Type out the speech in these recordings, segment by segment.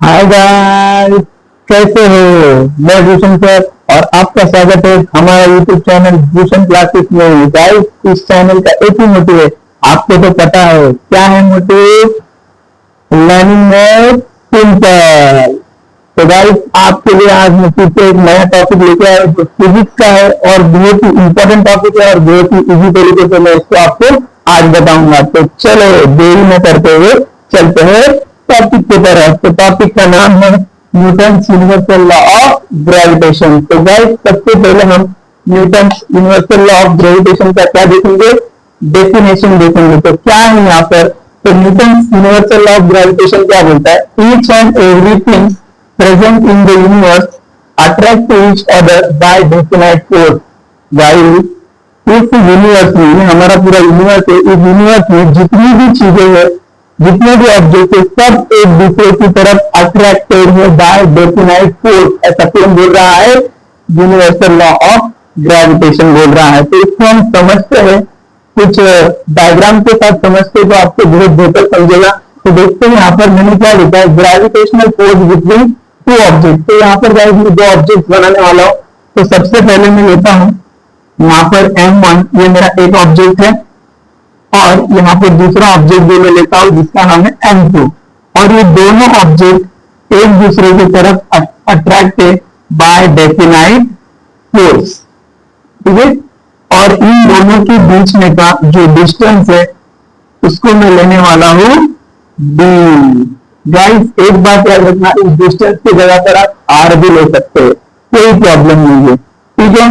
Hi guys, कैसे हो। मैं भूषण सर और आपका स्वागत है हमारा यूट्यूब चैनल भूषण क्लासेस में। गाइस, इस चैनल का एक ही मोटिव है, आपको तो पता है क्या है मोटिव। Learning math simple. तो गाइस, आपके लिए आज मैं फिर से एक नया टॉपिक लेके आया जो फिजिक्स का है और बहुत ही इंपॉर्टेंट टॉपिक है और बहुत ही इजी तरीके से मैं इसको आपको आज बताऊंगा। तो चलो देरी न करते हुए चलते हैं टॉपिक की तरफ। तो टॉपिक का नाम है Newton universal law of gravitation. तो गाइस, सबसे पहले हम Newton universal law of gravitation का क्या देखेंगे, डेफिनेशन देखेंगे। तो क्या है यहाँ पर, तो Newton universal law of gravitation क्या बोलता है, each and everything present in the universe attract to each other by definite force. while इस यूनिवर्स में, हमारा पूरा यूनिवर्स है, इस यूनिवर्स में जितनी भी चीजें हैं, जितने भी ऑब्जेक्ट है, सब एक दूसरे की तरफ अट्रैक्टेड है बाय डेफिनाइट फोर्स। ऐसा कौन बोल रहा है, यूनिवर्सल लॉ ऑफ ग्रेविटेशन बोल रहा है। तो इसको हम समझते हैं, कुछ डायग्राम के साथ समझते तो आपको बहुत बेहतर समझेगा। तो देखते हैं यहाँ पर मैंने क्या लिखा है, gravitational force between two object. तो यहाँ पर गाइस मैं दो ऑब्जेक्ट बनाने वाला हूँ। तो सबसे पहले मैं लेता हूँ यहाँ पर M1, ये मेरा एक ऑब्जेक्ट है, और यहाँ पर दूसरा ऑब्जेक्ट भी मैं लेता हूँ जिसका नाम है M2। और ये दोनों ऑब्जेक्ट एक दूसरे की तरफ अट्रैक्टेड बाय डेफिनाइट फोर्स, ठीक है। और इन दोनों के बीच में का जो डिस्टेंस है उसको मैं लेने वाला हूं डी। गाइस, एक बात याद रखना, इस डिस्टेंस की जगह पर आप आर भी ले सकते हो, कोई प्रॉब्लम नहीं है, ठीक है।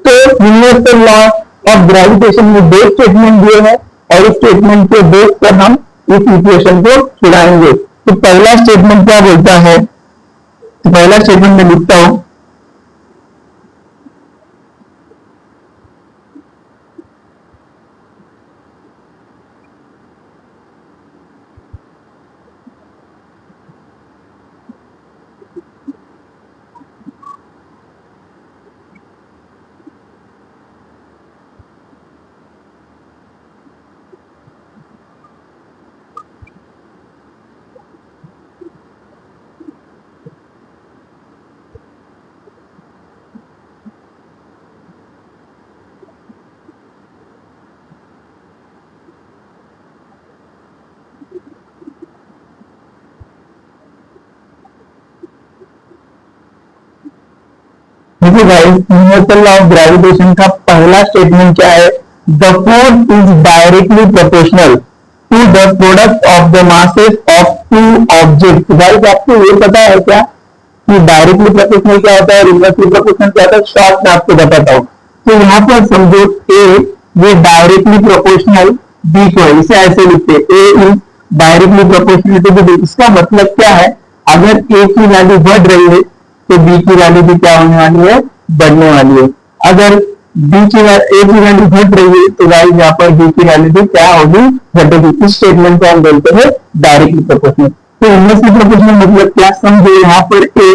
तो यूनिवर्सल लॉ ऑफ ग्रेविटेशन में दो स्टेटमेंट दिए हैं और इस स्टेटमेंट के बेस पर हम इस इक्वेशन को छुड़ाएंगे। तो पहला स्टेटमेंट क्या बोलता है, तो पहला स्टेटमेंट में लिखता हूं, देखिए guys, universal law of gravitation का पहला स्टेटमेंट क्या है, the force is directly proportional to the product of the masses of two object. Guys, आपको ये पता है क्या कि डायरेक्टली प्रोपोर्शनल क्या होता है और इनवर्सली प्रोपोर्शनल क्या होता है, शॉर्ट में आपको बताता हूँ। तो यहाँ पर समझो ए ये डायरेक्टली प्रोपोर्शनल बी को है, इसे ऐसे लिखते हैं, A is directly proportional to B. इसका मतलब क्या है, अगर ए की वैल्यू बढ़ रही है तो बी की वैल्यू भी क्या होने वाली है, बढ़ने वाली है। अगर बी की ए की वैल्यू घट रही है तो गाइस यहाँ पर बी की वैल्यू भी क्या होगी, घटेगी। इस स्टेटमेंट को हम बोलते हैं डायरेक्टली प्रोपोर्शनल। तो इनवर्सली प्रोपोर्शनल मतलब क्या, समझो यहाँ पर ए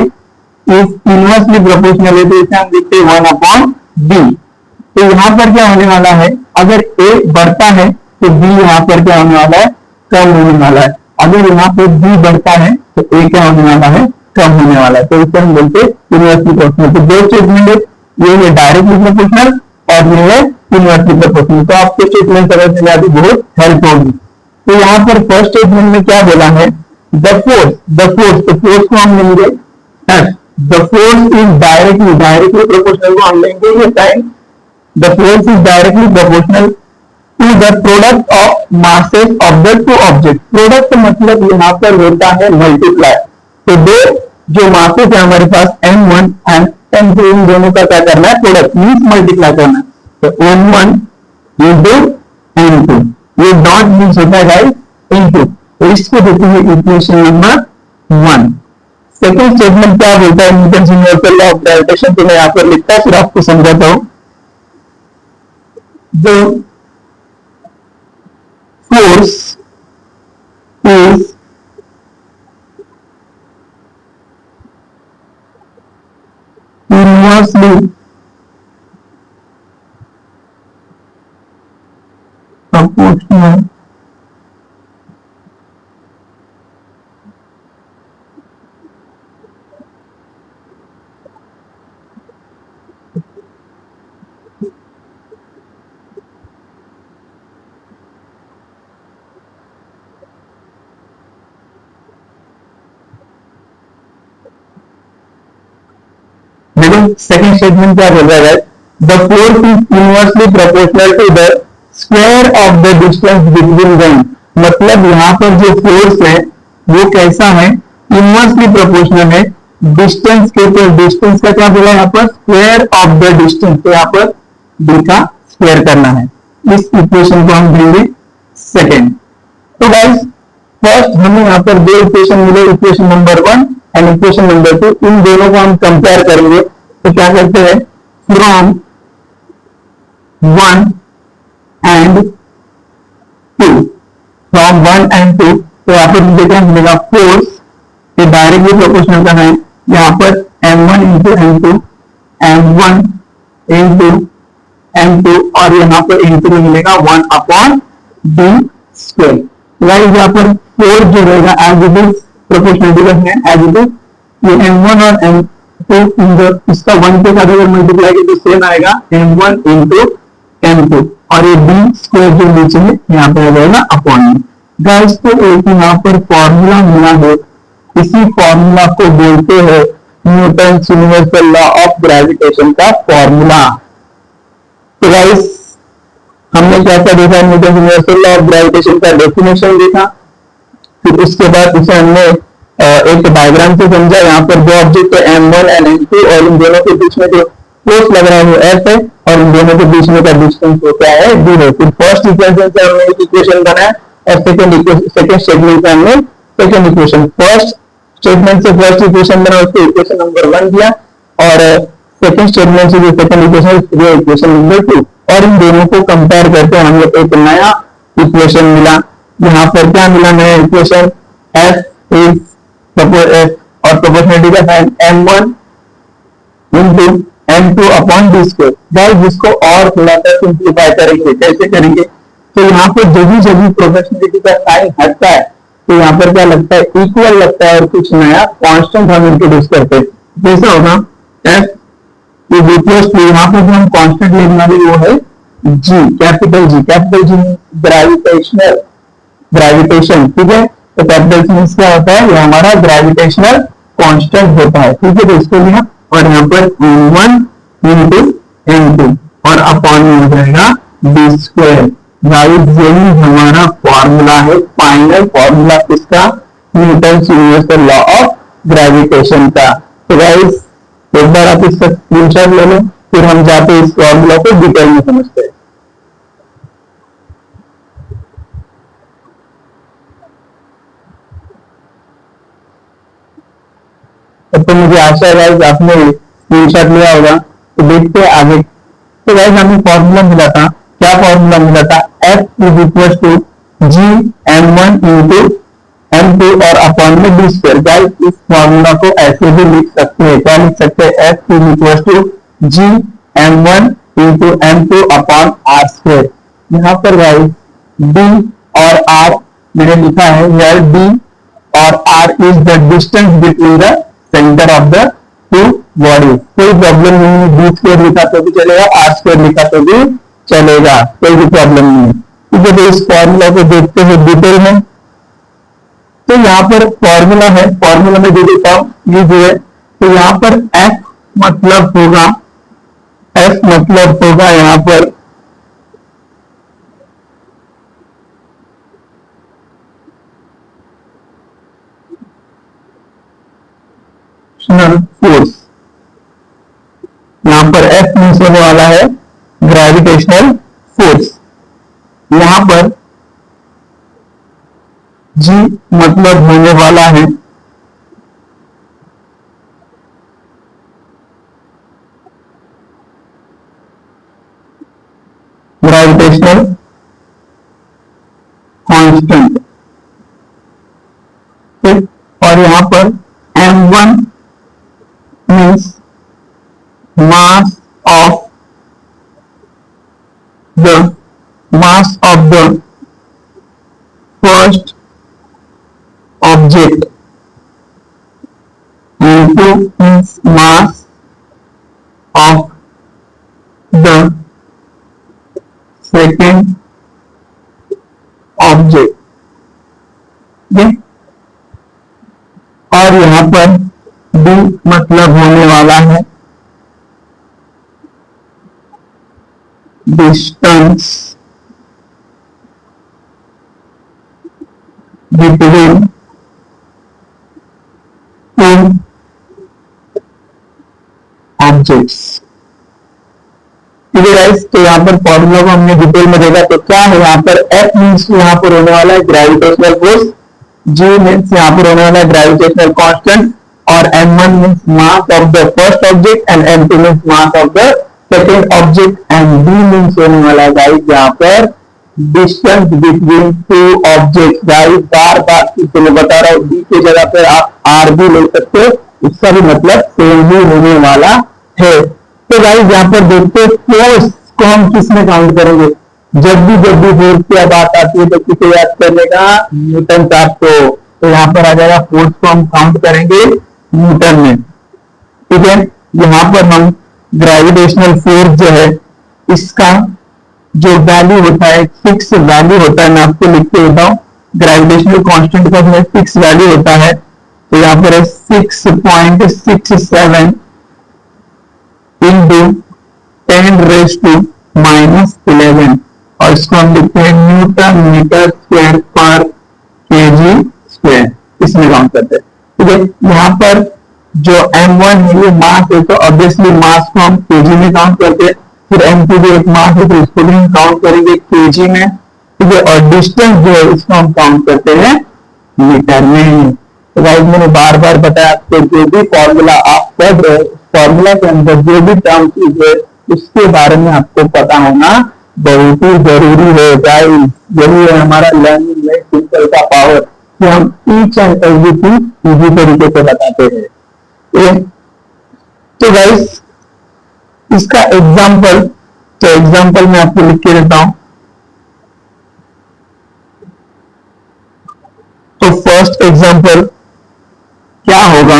इज इनवर्सली प्रोपोर्शनल है तो इसे हम लिखते हैं 1/b। तो यहाँ पर क्या होने वाला है, अगर ए बढ़ता है तो बी यहाँ पर क्या होने वाला है, कम होने वाला है। अगर यहाँ पर बी बढ़ता है तो ए क्या होने वाला है, कम होने वाला है। तो इसे हम बोलते हैं इनवर्सली प्रोपोर्शनल। तो दो स्टेटमेंट है, ये है डायरेक्टली प्रोपोर्शनल और ये है इनवर्सली प्रोपोर्शनल। तो आपको स्टेटमेंट समझने में अभी बहुत हेल्प होगी। तो यहाँ पर फर्स्ट स्टेटमेंट में क्या बोला है, द फोर्स तो फोर्स को हम लेंगे F, the force is directly proportional को हम लेंगे ये time, the force is directly proportional to the product of masses of the two object. Product मतलब यहाँ पर होता है मल्टीप्लाई। तो दो जो मासेस है हमारे पास M1 एंड M2, इन दोनों का क्या करना है, प्रोडक्ट मीन्स मल्टीप्लाई करना है। तो M1 इंटू M2, ये डॉट मीन्स होता है गाइस इंटू। तो इसको देते हैं इक्वेशन नंबर 1। सेकेंड स्टेटमेंट क्या बोलता है, Newton universal law of gravitation, तो मैं यहाँ पर लिखता है फिर आपको समझाता हूँ। जो force is inversely proportional second statement क्या बोल रहा है? The force is inversely proportional to the square of the distance between them. मतलब यहाँ पर जो फोर्स है वो कैसा है? इनवर्सली प्रोपोर्शनल है डिस्टेंस के। तो डिस्टेंस का क्या बोला यहाँ पर? Square of the distance. तो यहाँ पर डी का स्क्वायर करना है। इस इक्वेशन को हम देंगे सेकेंड। तो गाइस फर्स्ट हमें यहाँ पर दो इक्वेशन मिले, equation number 1 and equation number 2। इन दोनों को हम कंपेयर करेंगे। तो क्या करते हैं? From 1 and 2, from 1 and 2। तो यहाँ पर मुझे क्या मिलेगा? फोर्स ये डायरेक्टली प्रोपोर्शनल का है। यहाँ पर m1 into m2, m1 into m2 और यहाँ पर इंटू मिलेगा 1 अपॉन डी स्क्वायर। गाइस यहाँ पर 4 जो रहेगा एज इट इज प्रोपोर्शनलिटी का है, एज इट इज ये m1 और m2 इसका 1 के साथ अगर मल्टीप्लाई किया तो सेम आएगा m1 इंटू m2 और ये डी स्क्वायर जो नीचे है यहाँ पर आ जाएगा अपॉन में। गाइस तो एक यहाँ पर फॉर्मूला मिला है, इसी फॉर्मूला को बोलते हैं Newton's universal law of gravitation का फॉर्मूला। तो गाइस हमने क्या क्या देखा? Newton universal law of gravitation का डेफिनेशन देखा, फिर उसके बाद इसे हमने एक डायग्राम से समझा। यहाँ पर दो ऑब्जेक्ट है m1 एंड m2 और इन दोनों के बीच में जो फोर्स लग रहा है वो f है और इन दोनों के बीच में का डिस्टेंस वो क्या है? d है। फिर फर्स्ट इक्वेशन से हमने एक इक्वेशन बनाया और सेकंड स्टेटमेंट से हमने सेकंड इक्वेशन, फर्स्ट स्टेटमेंट से फर्स्ट इक्वेशन बना उसको इक्वेशन नंबर 1 दिया और सेकंड स्टेटमेंट से जो सेकंड इक्वेशन वो इक्वेशन नंबर 2 और इन दोनों को कंपेयर करके हमें एक नया इक्वेशन मिला। यहाँ पर क्या मिला? नया इक्वेशन f इज और प्रोपोर्शनलिटी का sign m1 into m2 upon D square. Guys जिसको और थोड़ा सा सिंप्लीफाई करेंगे, कैसे करेंगे? तो यहाँ पर जब जब प्रोपोर्शनलिटी का साइन हटता है तो यहाँ पर क्या लगता है? इक्वल लगता है और कुछ नया कांस्टेंट हम इंट्रोड्यूस करते हैं। जैसा होगा f इज इक्वल टू, यहाँ पर जो हम कांस्टेंट लेने वाले वो है g, capital G। Capital G gravitational, gravitation, ठीक है। तो कैपिटल मींस क्या होता है? ये हमारा ग्रेविटेशनल कांस्टेंट होता है, ठीक है। तो इसको लिया और यहाँ पर m1 इंटू m2 और अपॉन में हो जाएगा डी स्क्वायर। गाइस यही हमारा फॉर्मूला है, फाइनल फॉर्मूला किसका? Newton's universal law of gravitation का। तो गाइस एक बार आप इसका स्क्रीनशॉट ले लो, फिर हम जाते इस फॉर्मूला को डिटेल में समझते हैं। तो मुझे आशा है गाइस आपने स्क्रीनशॉट लिया होगा। तो देखते हैं आगे। तो गाइस हमें फॉर्मूला मिला था, क्या फॉर्मूला मिला था? F is equal to G m1 into m2 और अपॉन में डी स्क्वायर। गाइस इस फॉर्मूला को ऐसे भी लिख सकते हैं, क्या लिख सकते हैं? F is equal to G m1 into m2 upon R square. यहाँ पर गाइस d और r मैंने लिखा है, वेयर d और r is the distance between the centre of the two body. कोई प्रॉब्लम नहीं है, डी स्क्वायर लिखा तो भी चलेगा, आर स्क्वायर लिखा तो भी चलेगा, कोई भी प्रॉब्लम नहीं है। ठीक है, तो इस फॉर्मूला को देखते हैं डिटेल में। तो यहाँ पर फॉर्मूला है, फॉर्मूला में जो टर्म यूज हुए, तो यहाँ पर f मतलब होगा, f मतलब होगा यहाँ पर फोर्स। यहाँ पर F मीन्स होने वाला है ग्रेविटेशनल फोर्स। यहाँ पर G मतलब होने वाला है ग्रेविटेशनल कांस्टेंट, और यहाँ पर m1 means mass of the first object, and 2 means mass of the second object। और यहाँ पर D मतलब होने वाला है difference between two objects। ठीक है गाइस, तो यहाँ पर फॉर्मूला को हमने डिटेल में देखा। तो क्या है यहाँ पर, F मीन्स यहाँ पर होने वाला है ग्रेविटेशनल फोर्स, G मीन्स यहाँ पर होने वाला है ग्रेविटेशनल कांस्टेंट, और M1 means mass of the first object and M2 means mass of the second object, and D means होने वाला है गाइस यहाँ पर distance between two object. Guys बार बार फिर मैं बता रहा हूँ, D की जगह पर आप R भी ले सकते हो, इसका भी मतलब सेम ही होने वाला है। तो गाइस यहाँ पर देखते हैं फोर्स को हम किस में काउंट करेंगे। जब भी फोर्स की बात आती है तो किसे याद करने का, न्यूटन साहब को। तो यहाँ पर आ जाएगा फोर्स को हम काउंट करेंगे न्यूटन में। ठीक है, यहाँ पर हम ग्रेविटेशनल फोर्स जो है इसका जो वैल्यू होता है, फिक्स वैल्यू होता है, मैं आपको लिख के देता हूँ। ग्रेविटेशनल कांस्टेंट का जो फिक्स वैल्यू होता है, तो यहाँ पर है 6.67 इंटू 10⁻⁻11, और इसको हम लिखते हैं न्यूटन मीटर स्क्वायर पर केजी स्क्वायर, इसमें काउंट करते हैं। ठीक है, यहाँ पर जो M1 है ये मास है, तो ऑब्वियसली मास को हम केजी में काउंट करते हैं। फिर M2 भी एक मास है, तो इसको भी हम काउंट करेंगे केजी में। ठीक है, और डिस्टेंस जो है इसको हम काउंट करते हैं मीटर में। तो गाइस मैंने बार बार बताया आपको, जो भी फॉर्मूला आप पढ़ रहे हो, फॉर्मूला के अंदर जो भी टर्म चीज है उसके बारे में आपको पता होना बहुत ही जरूरी है गाइस। यही है हमारा लर्निंग में सिंपल का पावर, कि हम ईच एंड एवरीथिंग इजी तरीके से बताते हैं। तो गाइस इसका एग्जाम्पल, तो एग्जाम्पल मैं आपको लिख के देता हूं। तो फर्स्ट एग्जाम्पल क्या होगा,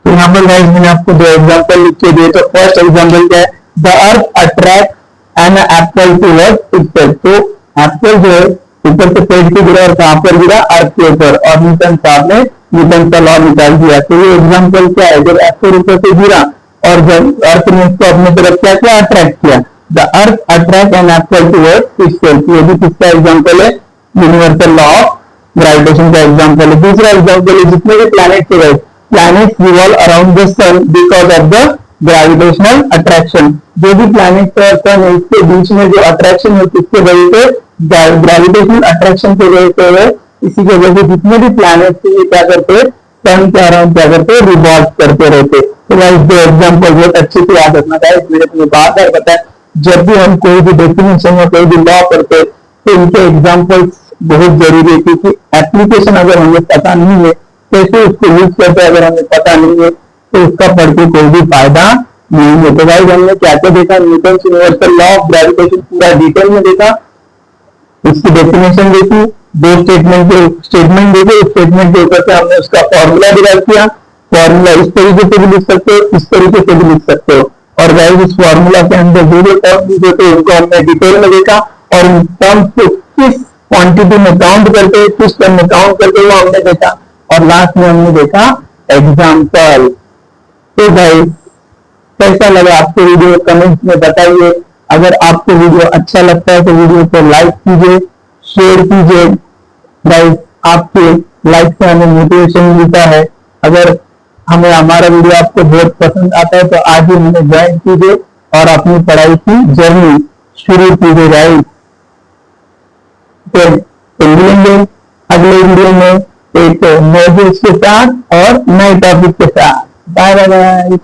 तो यहाँ पर गाइस मैंने आपको दो एग्जांपल लिख के दिए। तो फर्स्ट एग्जांपल क्या है, the earth attract an apple towards itself. तो एप्पल जो है ऊपर से पेड़ पे गिरा और कहां पर गिरा, अर्थ के ऊपर, और न्यूटन साहब ने न्यूटन का लॉ निकाल दिया। तो ये एग्जांपल क्या है, जब एप्पल ऊपर से गिरा और जब अर्थ ने इसको अपनी तरफ क्या किया, अट्रैक्ट किया। The earth attract an apple towards itself. ये भी किसका एग्जांपल है, यूनिवर्सल लॉ ऑफ ग्रेविटेशन का एग्जांपल है। दूसरा एग्जांपल है, जितने भी प्लैनेट थे, planets revolve around the sun because of the gravitational attraction। जो भी planet और sun है इसके बीच में जो attraction है किसके वजह से, ग्रेविटेशनल अट्रैक्शन की वजह से है। इसी की वजह से जितने भी प्लैनेट थे ये क्या करते, सन के अराउंड क्या करते, रिवॉल्व करते रहते। तो गाइस दो एग्जांपल बहुत अच्छे से याद रखना गाइस, मेरे को बार बार बताया, जब भी हम कोई भी डेफिनेशन या कोई भी लॉ करते तो इनके एग्जांपल्स बहुत जरूरी है, क्योंकि एप्लीकेशन अगर हमें पता नहीं है, कैसे उसको यूज करते हैं अगर हमें पता नहीं है, तो उसका पढ़ के कोई भी फायदा नहीं है। तो गाइस हमने क्या क्या देखा, Newton universal law of gravitation पूरा डिटेल में देखा, उसकी डेफिनेशन देखी, दो स्टेटमेंट देखे, उस स्टेटमेंट के ऊपर से हमने उसका फॉर्मूला डिराइव किया। फॉर्मूला इस तरीके से भी लिख सकते हो, इस तरीके से भी लिख सकते हो। और गाइस इस फॉर्मूला के अंदर जो जो टर्म्स होते हैं उनको हमने डिटेल में देखा, और उन टर्म्स को किस क्वांटिटी में काउंट करते हैं, किस टर्म में काउंट करते हैं वो हमने देखा, और लास्ट में हमने देखा एग्जाम्पल। तो भाई कैसा लगा आपको वीडियो, कमेंट्स में बताइए। अगर आपको वीडियो अच्छा लगता है तो वीडियो को लाइक कीजिए, शेयर कीजिए। गाइस आपके लाइक से हमें मोटिवेशन मिलता है। अगर हमें हमारा वीडियो आपको बहुत पसंद आता है तो आज ही हमें ज्वाइन कीजिए और अपनी पढ़ाई की जर्नी शुरू कीजिए गाइस। तो मिलेंगे अगले वीडियो में एक नए के साथ और नए टॉपिक के साथ। Bye bye.